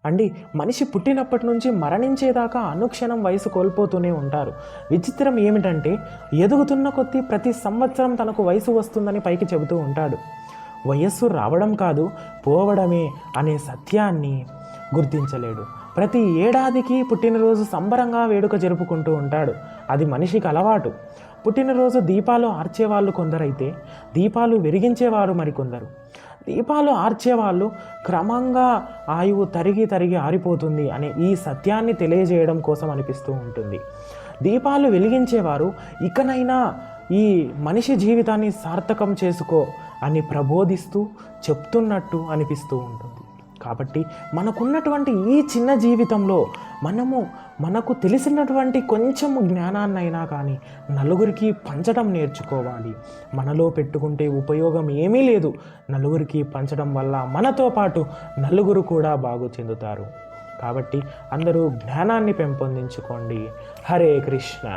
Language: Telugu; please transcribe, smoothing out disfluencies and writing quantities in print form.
అండి, మనిషి పుట్టినప్పటి నుంచి మరణించేదాకా అనుక్షణం వయసు కోల్పోతూనే ఉంటారు. విచిత్రం ఏమిటంటే ఎదుగుతున్న కొద్దీ ప్రతి సంవత్సరం తనకు వయసు వస్తుందని పైకి చెబుతూ ఉంటాడు. వయస్సు రావడం కాదు, పోవడమే అనే సత్యాన్ని గుర్తించలేడు. ప్రతి ఏడాదికి పుట్టినరోజు సంబరంగా వేడుక జరుపుకుంటూ ఉంటాడు. అది మనిషికి అలవాటు. పుట్టినరోజు దీపాలు ఆర్చేవాళ్ళు కొందరైతే దీపాలు వెలిగించేవారు మరికొందరు. దీపాలు ఆర్చేవాళ్ళు క్రమంగా ఆయువు తరిగి ఆరిపోతుంది అనే ఈ సత్యాన్ని తెలియజేయడం కోసం అనిపిస్తూ ఉంటుంది. దీపాలు వెలిగించేవారు ఇకనైనా ఈ మనిషి జీవితాన్ని సార్థకం చేసుకో అని ప్రబోధిస్తూ చెప్తున్నట్టు అనిపిస్తూ ఉంటుంది. కాబట్టి మనకున్నటువంటి ఈ చిన్న జీవితంలో మనకు తెలిసినటువంటి కొంచెం జ్ఞానాన్నైనా కానీ నలుగురికి పంచడం నేర్చుకోవాలి. మనలో పెట్టుకుంటే ఉపయోగం ఏమీ లేదు. నలుగురికి పంచడం వల్ల మనతో పాటు నలుగురు కూడా బాగు చెందుతారు. కాబట్టి అందరూ జ్ఞానాన్ని పెంపొందించుకోండి. హరే కృష్ణ.